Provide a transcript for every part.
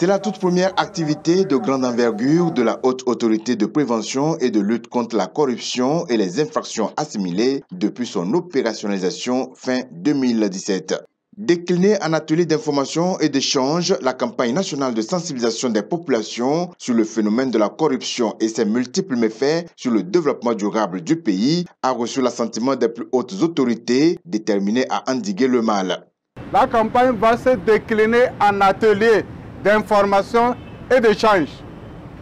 C'est la toute première activité de grande envergure de la Haute Autorité de prévention et de lutte contre la corruption et les infractions assimilées depuis son opérationnalisation fin 2017. Déclinée en atelier d'information et d'échange, la campagne nationale de sensibilisation des populations sur le phénomène de la corruption et ses multiples méfaits sur le développement durable du pays a reçu l'assentiment des plus hautes autorités déterminées à endiguer le mal. La campagne va se décliner en ateliers d'information et d'échange.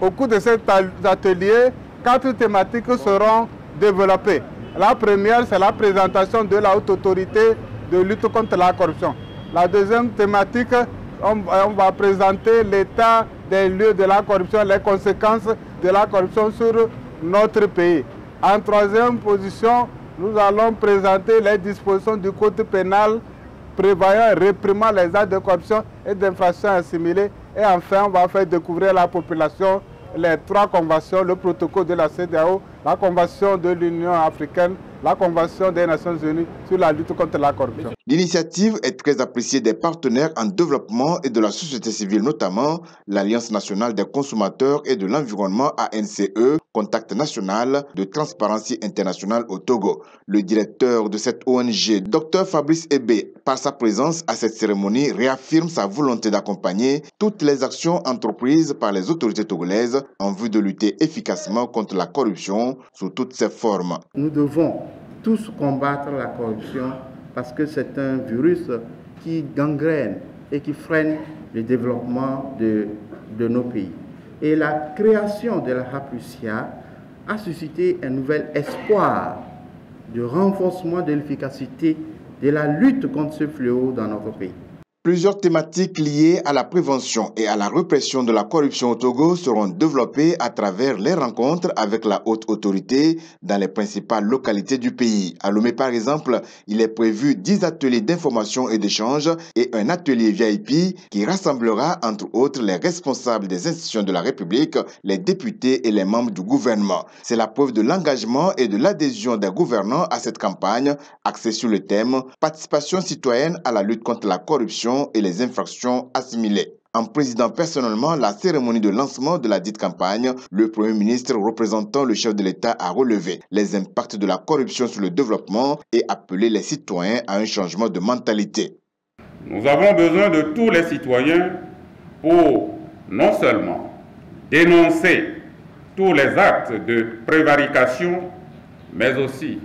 Au cours de cet atelier, 4 thématiques seront développées. La première, c'est la présentation de la haute autorité de lutte contre la corruption. La deuxième thématique, on va présenter l'état des lieux de la corruption, les conséquences de la corruption sur notre pays. En troisième position, nous allons présenter les dispositions du code pénal prévoyant et réprimant les actes de corruption et d'infractions assimilées. Et enfin, on va faire découvrir à la population les 3 conventions, le protocole de la CEDEAO, la convention de l'Union africaine, la convention des Nations unies sur la lutte contre la corruption. L'initiative est très appréciée des partenaires en développement et de la société civile, notamment l'Alliance nationale des consommateurs et de l'environnement ANCE, Contact national de Transparency International au Togo. Le directeur de cette ONG, Dr Fabrice Ebé, par sa présence à cette cérémonie, réaffirme sa volonté d'accompagner toutes les actions entreprises par les autorités togolaises en vue de lutter efficacement contre la corruption sous toutes ses formes. Nous devons tous combattre la corruption parce que c'est un virus qui gangrène et qui freine le développement de nos pays. Et la création de la HAPUSIA a suscité un nouvel espoir de renforcement de l'efficacité de la lutte contre ce fléau dans notre pays. Plusieurs thématiques liées à la prévention et à la répression de la corruption au Togo seront développées à travers les rencontres avec la haute autorité dans les principales localités du pays. À Lomé, par exemple, il est prévu 10 ateliers d'information et d'échange et un atelier VIP qui rassemblera entre autres les responsables des institutions de la République, les députés et les membres du gouvernement. C'est la preuve de l'engagement et de l'adhésion des gouvernants à cette campagne axée sur le thème « Participation citoyenne à la lutte contre la corruption et les infractions assimilées ». En présidant personnellement la cérémonie de lancement de la dite campagne, le Premier ministre représentant le chef de l'État a relevé les impacts de la corruption sur le développement et appelé les citoyens à un changement de mentalité. Nous avons besoin de tous les citoyens pour non seulement dénoncer tous les actes de prévarication, mais aussi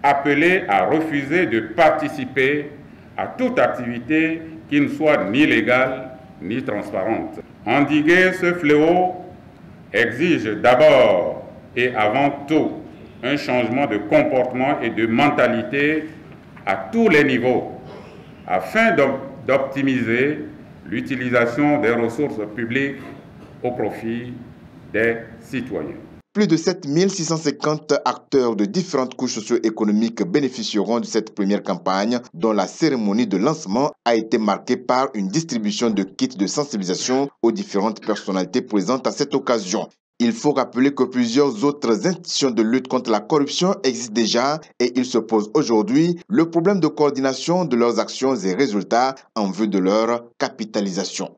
appeler à refuser de participer à toute activité qui ne soit ni légale ni transparente. Endiguer ce fléau exige d'abord et avant tout un changement de comportement et de mentalité à tous les niveaux afin d'optimiser l'utilisation des ressources publiques au profit des citoyens. Plus de 7650 acteurs de différentes couches socio-économiques bénéficieront de cette première campagne dont la cérémonie de lancement a été marquée par une distribution de kits de sensibilisation aux différentes personnalités présentes à cette occasion. Il faut rappeler que plusieurs autres institutions de lutte contre la corruption existent déjà et il se pose aujourd'hui le problème de coordination de leurs actions et résultats en vue de leur capitalisation.